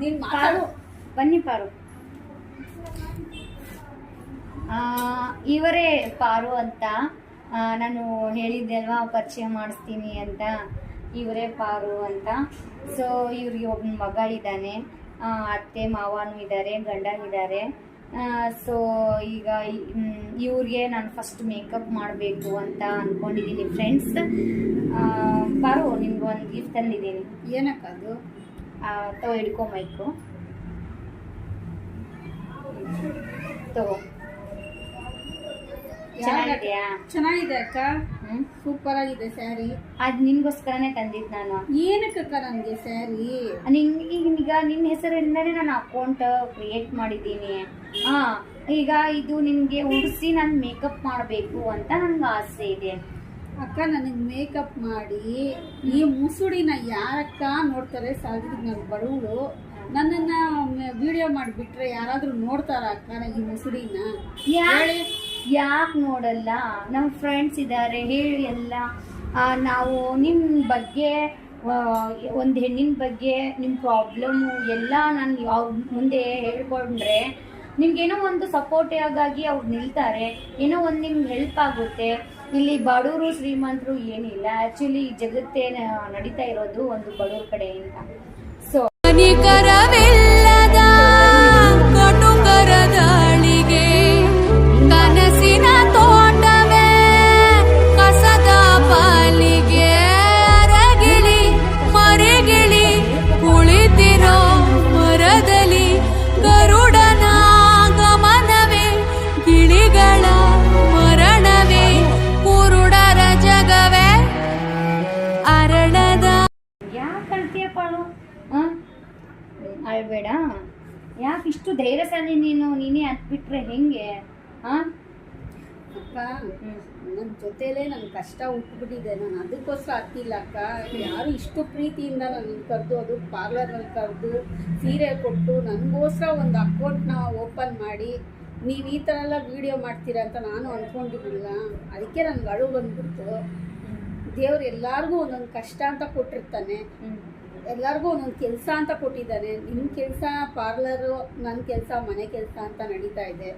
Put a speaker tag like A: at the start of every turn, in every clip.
A: ನೀನ್
B: ಪಾರು ಬನ್ನಿ ಪಾರು. ಇವರೇ ಪಾರು ಅಂತ ನಾನು ಹೇಳಿದ್ದೆ ಅಲ್ವಾ, ಪರಿಚಯ ಮಾಡಿಸ್ತೀನಿ ಅಂತ. ಇವರೇ ಪಾರು ಅಂತ. ಸೊ ಇವ್ರಿಗೆ ಒಬ್ಬ ಮಗ ಇದ್ದಾನೆ, ಅತ್ತೆ ಮಾವನೂ ಇದ್ದಾರೆ, ಗಂಡ ಇದ್ದಾರೆ. ಸೊ ಈಗ ಇವ್ರಿಗೆ ನಾನು ಫಸ್ಟ್ ಮೇಕಪ್ ಮಾಡಬೇಕು ಅಂತ ಅಂದ್ಕೊಂಡಿದ್ದೀನಿ ಫ್ರೆಂಡ್ಸ್. ಪಾರು, ನಿಮ್ಗೆ ಒಂದು ಗಿಫ್ಟ್ ತಂದಿದ್ದೀನಿ.
A: ಏನಕ್ಕದು?
B: ಹಿಡ್ಕೊ ಮೈಕು ತಗೋ. ಚೆನ್ನಾಗಿದೆಯಾ?
A: ಚೆನ್ನಾಗಿದೆ ಅಕ್ಕ, ಸೂಪರ್ ಆಗಿದೆ ಸ್ಯಾರಿ.
B: ಅದ್ ನಿನ್ಗೋಸ್ಕರನೇ ತಂದಿದ್ ನಾನು.
A: ಏನಕ್ಕಕ್ಕ ನನ್ಗೆ ಸ್ಯಾರಿ?
B: ಈಗ ನಿನ್ನ ಹೆಸರಿಂದಾನೇ ನಾನು ಅಕೌಂಟ್ ಕ್ರಿಯೇಟ್ ಮಾಡಿದ್ದೀನಿ. ಈಗ ಇದು ನಿನ್ಗೆ ಉಡಿಸಿ ನಾನು ಮೇಕಪ್ ಮಾಡಬೇಕು ಅಂತ ನನ್ಗೆ ಆಸೆ ಇದೆ.
A: ಅಕ್ಕ, ನನಗೆ ಮೇಕಪ್ ಮಾಡಿ ಈ ಮುಸುಡಿನ ಯಾರಕ್ಕ ನೋಡ್ತಾರೆ? ಸಾಲಿಗೆ ನಾನು ಬಡವಳು, ನನ್ನನ್ನ ವಿಡಿಯೋ ಮಾಡಿಬಿಟ್ರೆ ಯಾರಾದ್ರೂ ನೋಡ್ತಾರ ಅಕ್ಕ ಈ ಮುಸುಡಿನ?
B: ಯಾಕೆ ನೋಡಲ್ಲ? ನಮ್ಮ ಫ್ರೆಂಡ್ಸ್ ಇದ್ದಾರೆ, ಹೇಳಿ ಎಲ್ಲ. ನಾವು ನಿಮ್ಮ ಬಗ್ಗೆ, ಒಂದು ಹೆಣ್ಣಿನ ಬಗ್ಗೆ, ನಿಮ್ಮ ಪ್ರಾಬ್ಲಮ್ಮು ಎಲ್ಲ ನಾನು ಅವ್ರ ಮುಂದೆ ಹೇಳ್ಕೊಂಡ್ರೆ ನಿಮ್ಗೇನೋ ಒಂದು ಸಪೋರ್ಟಿವ್ ಆಗಿ ಅವ್ರು ನಿಲ್ತಾರೆ, ಏನೋ ಒಂದು ನಿಮ್ಗೆ ಹೆಲ್ಪ್ ಆಗುತ್ತೆ. ಇಲ್ಲಿ ಬಡವರು ಶ್ರೀಮಂತರು ಏನಿಲ್ಲ, ಆ್ಯಕ್ಚುಲಿ ಜಗತ್ತೇ ನಡೀತಾ ಇರೋದು ಒಂದು ಬಡವ್ರ ಕಡೆಯಿಂದ. ಸೊ
C: ಕಟುಕರದಳಿಗೆ ಕನಸಿನ ತೋಟವೇ ಕಸದ ಪಾಲಿಗೆ ಅರಗಿಳಿ ಮರೆಗಿಳಿ ಕುಳಿತಿರೋ ಮರದಲ್ಲಿ ಗರುಡನ ಗಮನವೇ ಗಿಳಿಗಳ ಮರಣವೇ ಕುರುಡರ ಜಗವೇ ಅರಣದ.
B: ಯಾಕೆ ಕಳ್ತೀಯ ಪಾಳು? ಅಳ್ಬೇಡ. ಯಾಕೆ ಇಷ್ಟು ಧೈರ್ಯಶಾಲಿ ನೀನೇ ಹತ್ಬಿಟ್ರೆ ಹೆಂಗೆ?
A: ಅಕ್ಕ, ನನ್ನ ಜೊತೆಲೇ ನನ್ನ ಕಷ್ಟ ಹುಟ್ಬಿಟ್ಟಿದೆ, ನಾನು ಅದಕ್ಕೋಸ್ಕರ ಹತ್ತಿಲ್ಲ ಅಕ್ಕ. ಯಾರು ಇಷ್ಟು ಪ್ರೀತಿಯಿಂದ ನನ್ನ ಕರೆದು, ಅದು ಪಾರ್ಲರ್ನಲ್ಲಿ ಕರೆದು ಸೀರೆ ಕೊಟ್ಟು ನನಗೋಸ್ಕರ ಒಂದು ಅಕೌಂಟ್ನ ಓಪನ್ ಮಾಡಿ ನೀವು ಈ ಥರ ಎಲ್ಲ ವೀಡಿಯೋ ಮಾಡ್ತೀರಾ ಅಂತ ನಾನು ಅಂದ್ಕೊಂಡಿರಲಿಲ್ಲ. ಅದಕ್ಕೆ ನನಗೆ ಅಳು ಬಂದ್ಬಿಡ್ತು. ದೇವ್ರು ಎಲ್ಲರಿಗೂ ಒಂದೊಂದು ಕಷ್ಟ ಅಂತ ಕೊಟ್ಟಿರ್ತಾನೆ, ಎಲ್ಲರಿಗೂ ಒಂದೊಂದು ಕೆಲಸ ಅಂತ ಕೊಟ್ಟಿದ್ದಾನೆ. ನಿಮ್ಮ ಕೆಲಸ ಪಾರ್ಲರು, ನನ್ನ ಕೆಲಸ ಮನೆ ಕೆಲಸ ಅಂತ ನಡೀತಾ ಇದೆ.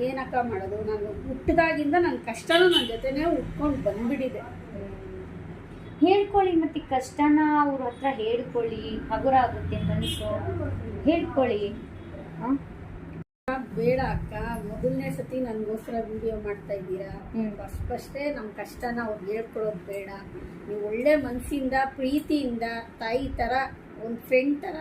A: ಏನಕ್ಕ ಮಾಡೋದು? ನಾನು ಹುಟ್ಟಿದಾಗಿಂದ ನನ್ನ ಕಷ್ಟನೂ ನನ್ನ ಜೊತೆನೇ ಉಟ್ಕೊಂಡು ಬಂದ್ಬಿಟ್ಟಿದೆ.
B: ಹೇಳ್ಕೊಳ್ಳಿ, ಮತ್ತೆ ಕಷ್ಟನ ಅವ್ರ ಹತ್ರ ಹೇಳ್ಕೊಳ್ಳಿ, ಹಗುರ ಆಗುತ್ತೆ ಅಂತ ಅನಿಸು. ಹೇಳ್ಕೊಳ್ಳಿ.
A: ಬೇಡ ಅಕ್ಕ, ಮೊದಲನೇ ಸತಿ ನನಗೋಸ್ಕರ ವಿಡಿಯೋ ಮಾಡ್ತಾ ಇದ್ದೀರಾ. ಫಸ್ಟೇ ನಮ್ಮ ಕಷ್ಟನ ಅವ್ರು ಹೇಳ್ಕೊಳ್ಳೋದು ಬೇಡ. ನೀವು ಒಳ್ಳೆ ಮನಸ್ಸಿಂದ ಪ್ರೀತಿಯಿಂದ ತಾಯಿ ಥರ, ಒಂದು ಫ್ರೆಂಡ್ ಥರ